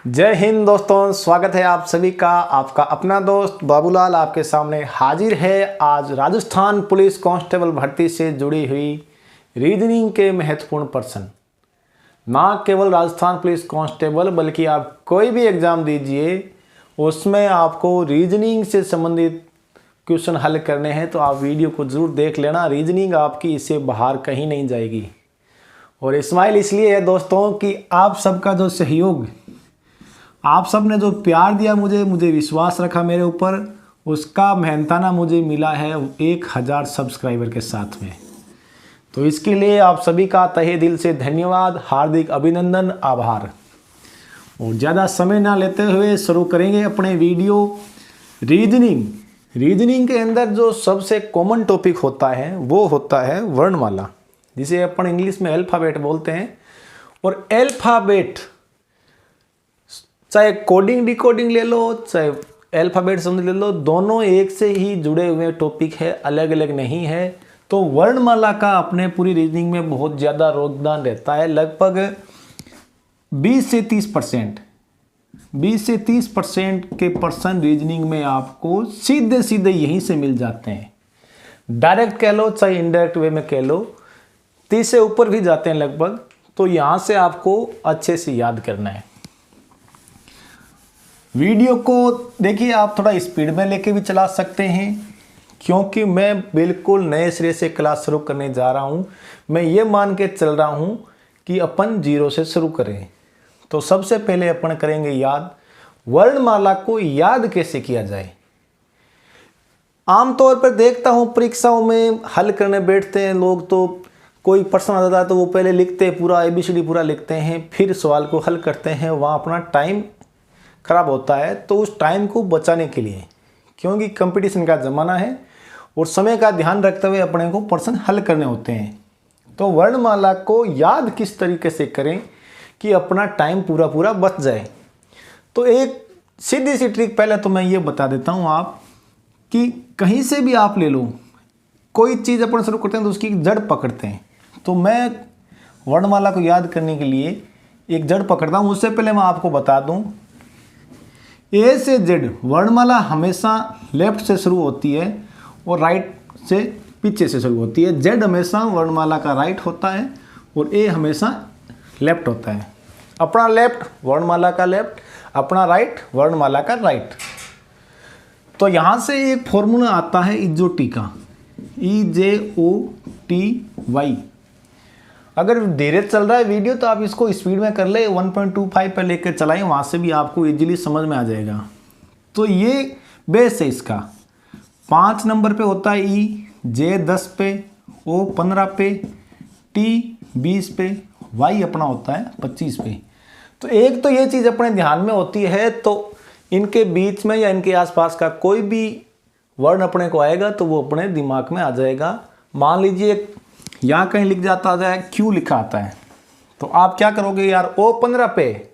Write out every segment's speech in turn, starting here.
जय हिंद दोस्तों, स्वागत है आप सभी का। आपका अपना दोस्त बाबूलाल आपके सामने हाजिर है आज राजस्थान पुलिस कांस्टेबल भर्ती से जुड़ी हुई रीजनिंग के महत्वपूर्ण प्रश्न। ना केवल राजस्थान पुलिस कांस्टेबल बल्कि आप कोई भी एग्ज़ाम दीजिए उसमें आपको रीजनिंग से संबंधित क्वेश्चन हल करने हैं, तो आप वीडियो को ज़रूर देख लेना। रीजनिंग आपकी इससे बाहर कहीं नहीं जाएगी। और स्माइल इसलिए है दोस्तों कि आप सबका जो सहयोग, आप सब ने जो प्यार दिया मुझे विश्वास रखा मेरे ऊपर, उसका मेहनताना मुझे मिला है 1000 सब्सक्राइबर के साथ में। तो इसके लिए आप सभी का तहे दिल से धन्यवाद, हार्दिक अभिनंदन, आभार। और ज़्यादा समय ना लेते हुए शुरू करेंगे अपने वीडियो। रीजनिंग के अंदर जो सबसे कॉमन टॉपिक होता है वो होता है वर्णमाला, जिसे अपन इंग्लिश में अल्फ़ाबेट बोलते हैं। और अल्फ़ाबेट चाहे कोडिंग डिकोडिंग ले लो, चाहे अल्फ़ाबेट समझ ले लो, दोनों एक से ही जुड़े हुए टॉपिक है, अलग अलग नहीं है। तो वर्णमाला का अपने पूरी रीजनिंग में बहुत ज़्यादा योगदान रहता है। लगभग 20 से 30% के पर्सन रीजनिंग में आपको सीधे सीधे यहीं से मिल जाते हैं। डायरेक्ट कह लो चाहे इनडायरेक्ट वे में कह लो, 30 से ऊपर भी जाते हैं लगभग। तो यहाँ से आपको अच्छे से याद करना है। वीडियो को देखिए, आप थोड़ा स्पीड में लेके भी चला सकते हैं, क्योंकि मैं बिल्कुल नए सिरे से क्लास शुरू करने जा रहा हूँ। मैं ये मान के चल रहा हूँ कि अपन 0 से शुरू करें। तो सबसे पहले अपन करेंगे याद, वर्णमाला को याद कैसे किया जाए। आमतौर पर देखता हूँ परीक्षाओं में हल करने बैठते हैं लोग, तो कोई प्रश्न आ जाता है तो वो पहले लिखते हैं, पूरा ABCD पूरा लिखते हैं, फिर सवाल को हल करते हैं। वहाँ अपना टाइम खराब होता है। तो उस टाइम को बचाने के लिए, क्योंकि कंपटीशन का ज़माना है और समय का ध्यान रखते हुए अपने को प्रश्न हल करने होते हैं, तो वर्णमाला को याद किस तरीके से करें कि अपना टाइम पूरा बच जाए। तो एक सीधी सी ट्रिक पहले तो मैं ये बता देता हूँ आप, कि कहीं से भी आप ले लो, कोई चीज़ अपन शुरू करते हैं तो उसकी जड़ पकड़ते हैं। तो मैं वर्णमाला को याद करने के लिए एक जड़ पकड़ता हूँ। उससे पहले मैं आपको बता दूँ, A से Z वर्णमाला हमेशा लेफ्ट से शुरू होती है और राइट से पीछे से शुरू होती है। Z हमेशा वर्णमाला का राइट होता है और A हमेशा लेफ्ट होता है। अपना लेफ्ट वर्णमाला का लेफ्ट, अपना राइट वर्णमाला का राइट। तो यहाँ से एक फॉर्मूला आता है इजोटी का, EJOTY। अगर धीरे चल रहा है वीडियो तो आप इसको स्पीड में कर ले, 1.25 पर लेकर चलाएं, वहाँ से भी आपको इजीली समझ में आ जाएगा। तो ये बेस है इसका। 5 नंबर पे होता है E, J 10 पे, O 15 पे, T 20 पे, Y अपना होता है 25 पे। तो एक तो ये चीज़ अपने ध्यान में होती है, तो इनके बीच में या इनके आसपास का कोई भी वर्ण अपने को आएगा तो वो अपने दिमाग में आ जाएगा। मान लीजिए यहाँ कहीं लिख जाता है Q लिखा आता है, तो आप क्या करोगे यार, O 15 पे,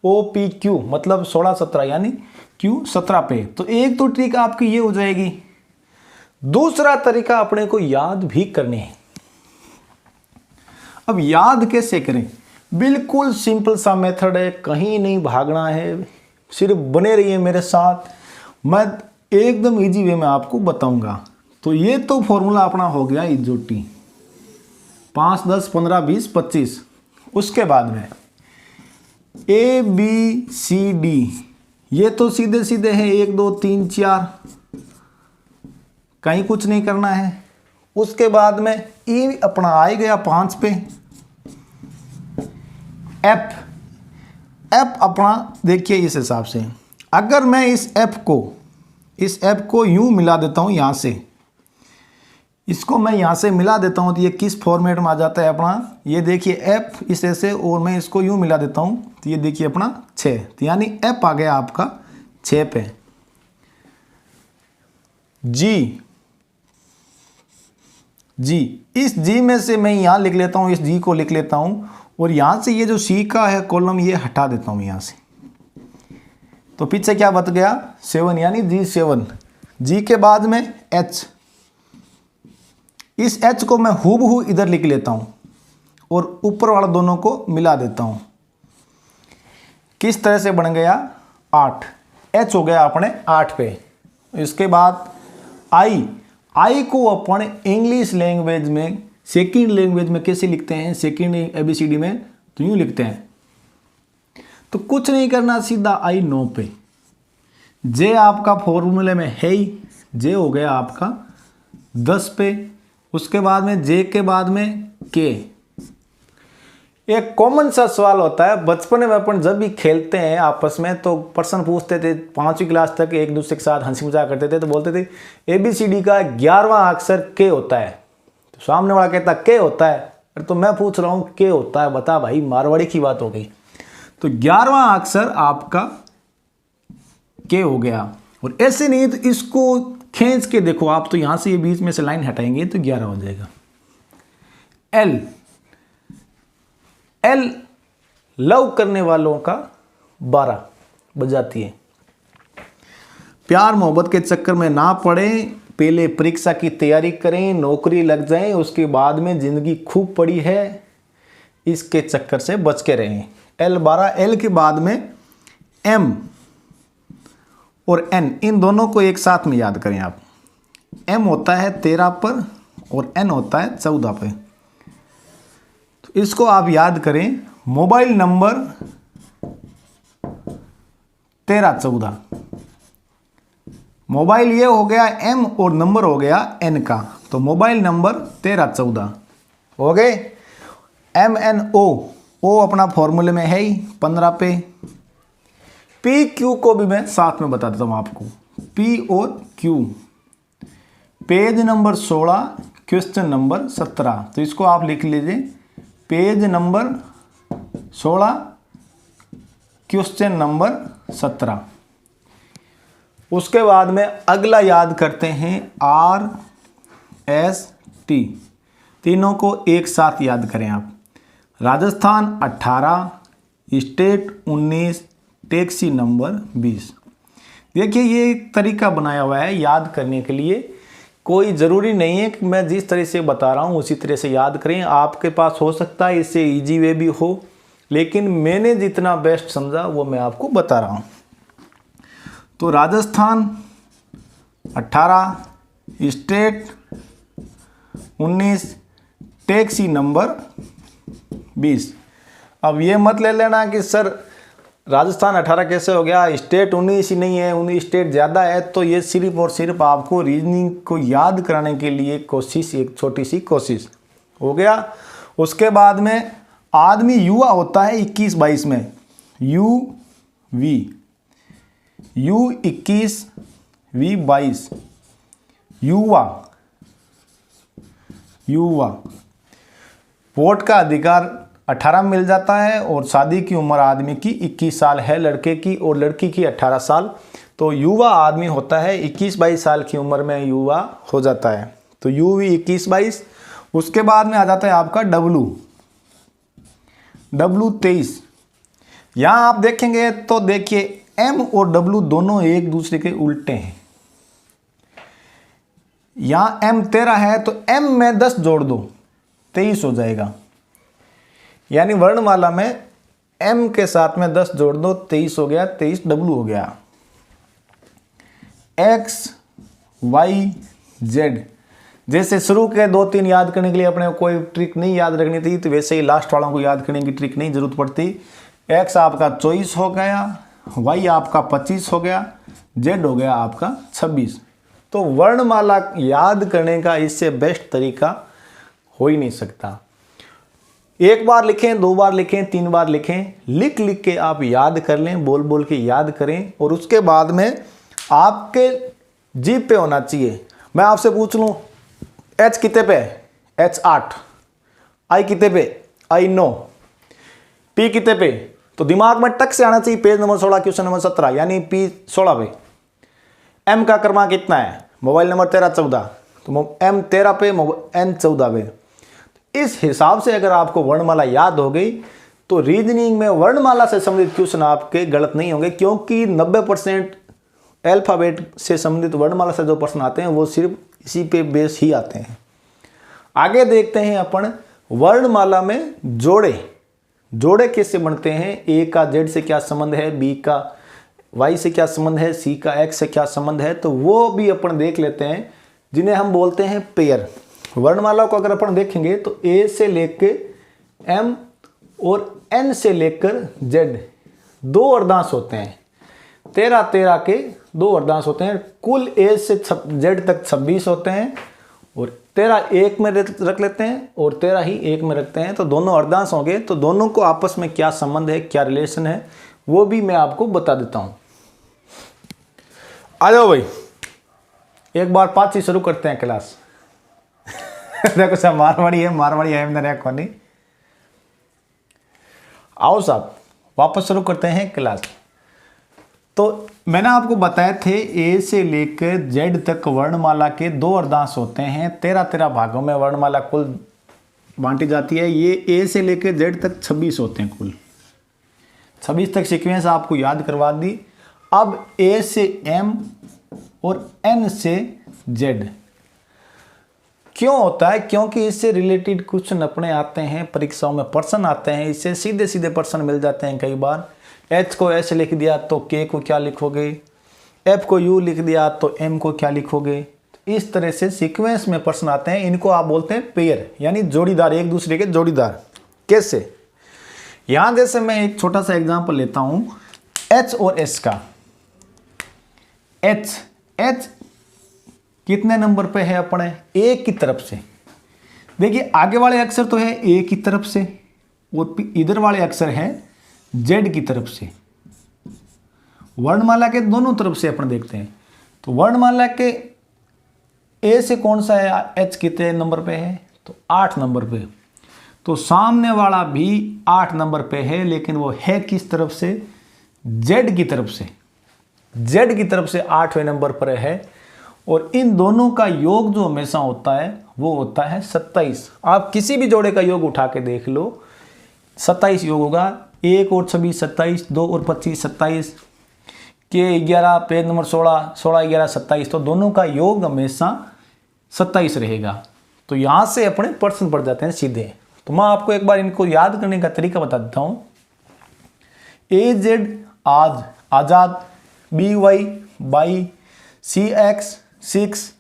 OPQ मतलब 16-17 यानी Q 17 पे। तो एक तो ट्रिक आपकी ये हो जाएगी। दूसरा तरीका अपने को याद भी करने है। अब याद कैसे करें, बिल्कुल सिंपल सा मेथड है, कहीं नहीं भागना है, सिर्फ बने रहिए मेरे साथ, मैं एकदम इजी वे में आपको बताऊंगा। तो ये तो फॉर्मूला अपना हो गया इजोटी, 5, 10, 15, 20, 25। उसके बाद में ABCD, ये तो सीधे सीधे हैं, 1 2 3 4, कहीं कुछ नहीं करना है। उसके बाद में E अपना आ गया 5 पे। F अपना देखिए इस हिसाब से, अगर मैं इस F को यूं मिला देता हूं, यहां से इसको मैं यहाँ से मिला देता हूँ, तो ये किस फॉर्मेट में आ जाता है अपना, ये देखिए F इस ऐसे, और मैं इसको यूँ मिला देता हूँ तो ये देखिए अपना 6, तो यानी F आ गया आपका 6 पे। G, इस G में से मैं यहाँ लिख लेता हूँ, इस G को लिख लेता हूँ, और यहाँ से ये जो C का है कॉलम ये हटा देता हूँ यहाँ से। तो पीछे क्या बच गया, 7 यानी G7। G के बाद में H, इस H को मैं हूबहू इधर लिख लेता हूँ और ऊपर वाला दोनों को मिला देता हूँ। किस तरह से बन गया 8, एच हो गया अपने 8 पे। इसके बाद आई को अपन इंग्लिश लैंग्वेज में सेकंड लैंग्वेज में कैसे लिखते हैं, सेकंड एबीसीडी में तो यूं लिखते हैं। तो कुछ नहीं करना, सीधा आई 9 पे। जे आपका फॉर्मूले में है ही, जे हो गया आपका 10 पे। उसके बाद में जे के बाद में के। एक कॉमन सा सवाल होता है, बचपन में अपन जब भी खेलते हैं आपस में तो प्रश्न पूछते थे, 5वीं क्लास तक एक दूसरे के साथ हंसी मजाक करते थे, तो बोलते थे एबीसीडी का 11वां अक्षर के होता है। तो सामने वाला कहता के होता है, तो मैं पूछ रहा हूँ के होता है, बता भाई, मारवाड़ी की बात हो गई। तो 11वां अक्षर आपका के हो गया। और ऐसे नहीं तो इसको खींच के देखो आप, तो यहां से ये बीच में से लाइन हटाएंगे तो 11 हो जाएगा। एल लव करने वालों का 12 बजाती है। प्यार मोहब्बत के चक्कर में ना पड़े, पहले परीक्षा की तैयारी करें, नौकरी लग जाए, उसके बाद में जिंदगी खूब पड़ी है, इसके चक्कर से बच के रहें। L12, एल के बाद में एम और एन, इन दोनों को एक साथ में याद करें आप। एम होता है 13 पर और एन होता है 14 पे। तो इसको आप याद करें। मोबाइल नंबर 1314, मोबाइल ये हो गया एम और नंबर हो गया एन का, तो मोबाइल नंबर 1314 हो गए। MNO, ओ अपना फॉर्मूले में है ही 15 पे। PQ को भी मैं साथ में बता देता हूं आपको, P और Q, page number 16, question number 17। तो इसको आप लिख लीजिए, पेज नंबर 16, क्वेश्चन नंबर 17। उसके बाद में अगला याद करते हैं RST, तीनों को एक साथ याद करें आप। Rajasthan 18, state 19, taxi number 20। देखिए ये एक तरीका बनाया हुआ है याद करने के लिए, कोई ज़रूरी नहीं है कि मैं जिस तरह से बता रहा हूँ उसी तरह से याद करें। आपके पास हो सकता है इससे इजी वे भी हो, लेकिन मैंने जितना बेस्ट समझा वो मैं आपको बता रहा हूँ। तो राजस्थान 18, स्टेट 19, टैक्सी नंबर 20। अब ये मत ले लेना कि सर राजस्थान 18 कैसे हो गया, स्टेट 19 ही नहीं है, 19 स्टेट ज़्यादा है। तो ये सिर्फ और सिर्फ आपको रीजनिंग को याद कराने के लिए कोशिश, एक छोटी सी कोशिश हो गया। उसके बाद में आदमी युवा होता है 21-22 में, U 21, V 22, युवा। वोट का अधिकार 18 में मिल जाता है और शादी की उम्र आदमी की 21 साल है, लड़के की, और लड़की की 18 साल। तो युवा आदमी होता है 21-22 साल की उम्र में युवा हो जाता है। तो UV 21-22। उसके बाद में आ जाता है आपका W 23। यहाँ आप देखेंगे तो देखिए M और W दोनों एक दूसरे के उल्टे हैं। यहाँ M 13 है तो M में 10 जोड़ दो, 23 हो जाएगा। यानी वर्णमाला में M के साथ में 10 जोड़ दो, 23 हो गया, 23 W हो गया। X Y Z, जैसे शुरू के 2-3 याद करने के लिए अपने कोई ट्रिक नहीं याद रखनी थी, तो वैसे ही लास्ट वालों को याद करने की ट्रिक नहीं जरूरत पड़ती। X आपका 24 हो गया, Y आपका 25 हो गया, Z हो गया आपका 26। तो वर्णमाला याद करने का इससे बेस्ट तरीका हो ही नहीं सकता। एक बार लिखें, 2 बार लिखें, 3 बार लिखें, लिख लिख के आप याद कर लें, बोल बोल के याद करें। और उसके बाद में आपके जीभ पे होना चाहिए। मैं आपसे पूछ लूँ H कितने पे है? H 8, I कितने पे? I 9, P कितने पे? तो दिमाग में टक से आना चाहिए पेज नंबर 16, क्वेश्चन नंबर 17, यानी P 16 पे। M का क्रमांक कितना है? मोबाइल नंबर 1314, तो M 13 पे, N 14 पे। इस हिसाब से अगर आपको वर्णमाला याद हो गई तो रीजनिंग में वर्णमाला से संबंधित क्वेश्चन आपके गलत नहीं होंगे, क्योंकि 90% अल्फाबेट से संबंधित वर्णमाला से जो प्रश्न आते हैं वो सिर्फ इसी पे बेस ही आते हैं। आगे देखते हैं अपन वर्णमाला में जोड़े। जोड़े कैसे बनते हैं, ए का जेड से क्या संबंध है, बी का वाई से क्या संबंध है, सी का एक्स से क्या संबंध है, तो वो भी अपन देख लेते हैं, जिन्हें हम बोलते हैं पेयर। वर्णमाला को अगर अपन देखेंगे तो ए से लेके एम और एन से लेकर जेड 2 अर्धांश होते हैं। 13 के 2 अर्धांश होते हैं। कुल ए से जेड तक 26 होते हैं और 13 एक में रख लेते हैं और 13 ही एक में रखते हैं, तो दोनों अर्धांश होंगे। तो दोनों को आपस में क्या संबंध है, क्या रिलेशन है, वो भी मैं आपको बता देता हूं। आ जाओ भाई, एक बार 5 से शुरू करते हैं क्लास। देखो सब मारवाड़ी है मेरा कोनी। आओ साहब वापस शुरू करते हैं क्लास। तो मैंने आपको बताए थे ए से लेकर जेड तक वर्णमाला के 2 अर्धांश होते हैं। 13 भागों में वर्णमाला कुल बांटी जाती है। ये ए से लेकर जेड तक 26 होते हैं। कुल 26 तक सीक्वेंस आपको याद करवा दी। अब ए से एम और एन से जेड क्यों होता है, क्योंकि इससे रिलेटेड क्वेश्चन अपने आते हैं परीक्षाओं में, प्रश्न आते हैं, इससे सीधे सीधे प्रश्न मिल जाते हैं। कई बार एच को एस लिख दिया तो के को क्या लिखोगे, एफ को यू लिख दिया तो एम को क्या लिखोगे। इस तरह से सीक्वेंस में प्रश्न आते हैं। इनको आप बोलते हैं पेयर, यानी जोड़ीदार, एक दूसरे के जोड़ीदार। कैसे, यहां जैसे मैं एक छोटा सा एग्जांपल लेता हूं एच और एस का। एच कितने नंबर पे है अपने, ए की तरफ से। देखिए आगे वाले अक्षर तो है ए की तरफ से और इधर वाले अक्षर है जेड की तरफ से। वर्णमाला के दोनों तरफ से अपन देखते हैं। तो वर्णमाला के ए से कौन सा है, एच कितने नंबर पे है, तो 8 नंबर पे। तो सामने वाला भी 8 नंबर पे है, लेकिन वो है किस तरफ से, जेड की तरफ से। जेड की तरफ से 8वें नंबर पर है। और इन दोनों का योग जो हमेशा होता है वो होता है 27। आप किसी भी जोड़े का योग उठा के देख लो, 27 योग होगा। 1 और 26 27, 2 और 25 27, के 11 पेज नंबर 16, 16 11 27। तो दोनों का योग हमेशा 27 रहेगा। तो यहाँ से अपने प्रश्न पड़ जाते हैं सीधे। तो मैं आपको एक बार इनको याद करने का तरीका बता देता हूँ। ए जेड आज आज़ाद, बी वाई बाई, C X 6,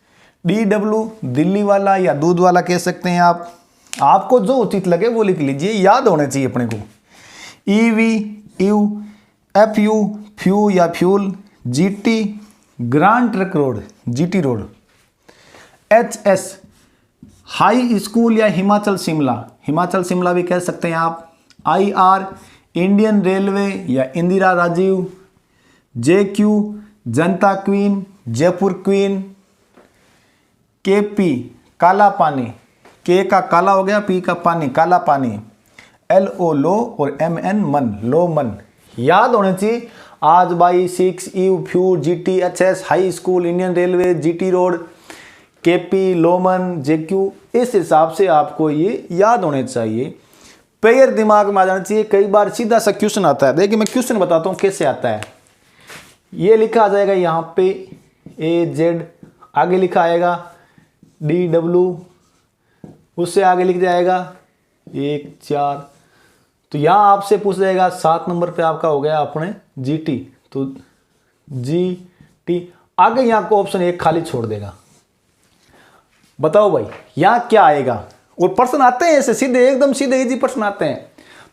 D W Delhi वाला या दूध वाला कह सकते हैं आप। आपको जो उचित लगे वो लिख लीजिए, याद होने चाहिए अपने को। E V U, F U few या fuel, G T grand trunk road GT road, H S high school या हिमाचल शिमला भी कह सकते हैं आप। आई आर इंडियन रेलवे या इंदिरा राजीव, जे क्यू जनता क्वीन जयपुर क्वीन, के पी काला पानी, के का काला हो गया, पी का पानी काला पानी, एल ओ लो और एम एन मन लो मन। याद होने चाहिए। आज by 6 you few G T H S high school Indian railway GT road के पी लोमन जे क्यू। इस हिसाब से आपको ये याद होने चाहिए। पेयर दिमाग में आ जाना चाहिए। कई बार सीधा सा क्वेश्चन आता है। देखिए मैं क्वेश्चन बताता हूँ कैसे आता है। ये लिखा आ जाएगा यहाँ पे ए जेड, आगे लिखा आएगा डी डब्ल्यू, उससे आगे लिख जाएगा 1 4। तो यहाँ आपसे पूछ जाएगा 7 नंबर पे आपका हो गया अपने जी टी। तो जी टी आगे यहाँ को ऑप्शन 1 खाली छोड़ देगा। बताओ भाई यहाँ क्या आएगा। और प्रश्न आते हैं ऐसे सीधे, एकदम सीधे इजी प्रश्न आते हैं।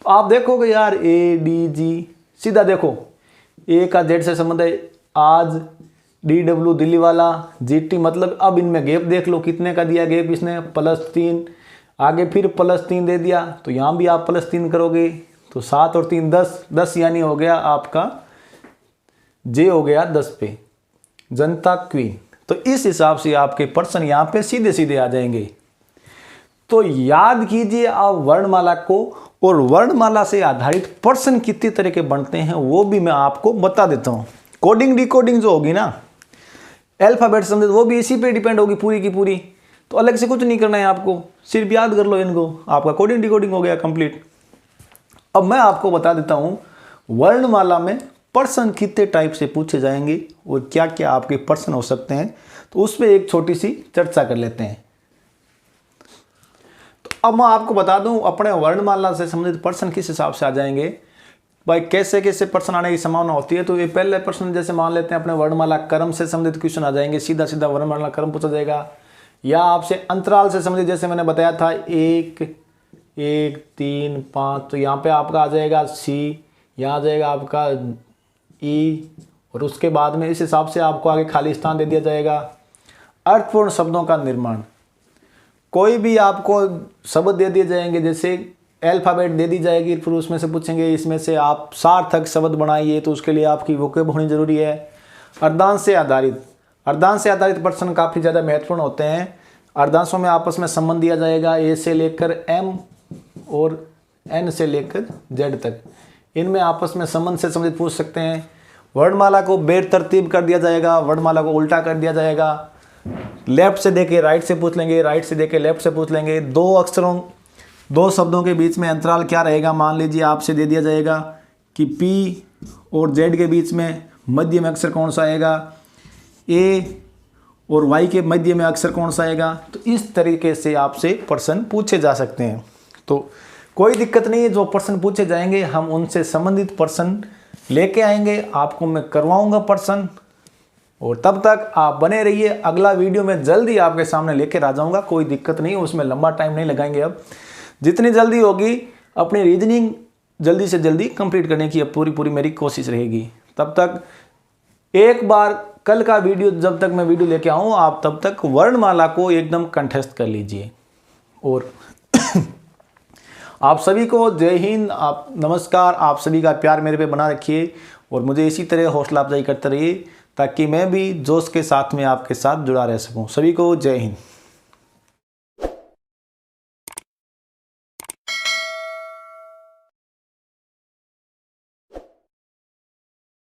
तो आप देखोगे यार ए डी जी, सीधा देखो ए का जेड से संबंध है आज, डी डब्ल्यू दिल्ली वाला, जी टी मतलब अब इनमें गैप देख लो कितने का दिया गैप इसने, +3, आगे फिर +3 दे दिया। तो यहाँ भी आप +3 करोगे तो 7 और 3 10, 10 यानी हो गया आपका जे हो गया 10 पे जनता क्वीन। तो इस हिसाब से आपके प्रश्न यहाँ पे सीधे सीधे आ जाएंगे। तो याद कीजिए आप वर्णमाला को, और वर्णमाला से आधारित प्रश्न कितने तरह के बनते हैं वो भी मैं आपको बता देता हूँ। कोडिंग डिकोडिंग जो होगी ना, अल्फाबेट समझे, वो भी इसी पे डिपेंड होगी पूरी की पूरी। तो अलग से कुछ नहीं करना है आपको, सिर्फ याद कर लो इनको, आपका कोडिंग डिकोडिंग हो गया कंप्लीट। अब मैं आपको बता देता हूँ वर्णमाला में प्रश्न कितने टाइप से पूछे जाएंगे और क्या क्या आपके प्रश्न हो सकते हैं। तो उस पर एक छोटी सी चर्चा कर लेते हैं। तो अब मैं आपको बता दूं अपने वर्णमाला से संबंधित प्रश्न किस हिसाब से आ जाएंगे, भाई कैसे कैसे प्रश्न आने की संभावना होती है। तो ये पहले प्रश्न जैसे मान लेते हैं अपने वर्णमाला क्रम से संबंधित क्वेश्चन आ जाएंगे, सीधा सीधा वर्णमाला क्रम पूछा जाएगा। या आपसे अंतराल से संबंधित जैसे मैंने बताया था 1 1 3 5, तो यहाँ पे आपका आ जाएगा सी, यहाँ आ जाएगा आपका ई, और उसके बाद में इस हिसाब से आपको आगे खाली स्थान दे दिया जाएगा। अर्थपूर्ण शब्दों का निर्माण, कोई भी आपको शब्द दे दिए जाएंगे, जैसे अल्फ़ाबेट दे दी जाएगी, फिर उसमें से पूछेंगे इसमें से आप सार्थक शब्द बनाइए, तो उसके लिए आपकी वोकेब होनी जरूरी है। अर्धांश से आधारित, अर्धांश से आधारित प्रश्न काफ़ी ज़्यादा महत्वपूर्ण होते हैं। अर्धांशों में आपस में संबंध दिया जाएगा, ए से लेकर एम और एन से लेकर जेड तक, इनमें आपस में संबंध से संबंधित पूछ सकते हैं। वर्णमाला को बेतरतीब कर दिया जाएगा, वर्णमाला को उल्टा कर दिया जाएगा, लेफ्ट से देके राइट से पूछ लेंगे, राइट से देके लेफ्ट से पूछ लेंगे। दो शब्दों के बीच में अंतराल क्या रहेगा, मान लीजिए आपसे दे दिया जाएगा कि पी और जेड के बीच में मध्य में अक्षर कौन सा आएगा, ए और वाई के मध्य में अक्षर कौन सा आएगा। तो इस तरीके से आपसे प्रश्न पूछे जा सकते हैं। तो कोई दिक्कत नहीं है, जो प्रश्न पूछे जाएंगे हम उनसे संबंधित प्रश्न लेके आएंगे, आपको मैं करवाऊंगा प्रश्न। और तब तक आप बने रहिए, अगला वीडियो में जल्दी आपके सामने लेकर आ जाऊंगा, कोई दिक्कत नहीं, उसमें लंबा टाइम नहीं लगाएंगे। अब जितनी जल्दी होगी अपनी रीजनिंग जल्दी से जल्दी कंप्लीट करने की अब पूरी मेरी कोशिश रहेगी। तब तक एक बार कल का वीडियो जब तक मैं वीडियो लेके आऊँ, आप तब तक वर्णमाला को एकदम कंठस्थ कर लीजिए। और आप सभी को जय हिंद, आप नमस्कार, आप सभी का प्यार मेरे पे बना रखिए और मुझे इसी तरह हौसला अफजाई करते रहिए, ताकि मैं भी जोश के साथ में आपके साथ जुड़ा रह सकूं। सभी को जय हिंद।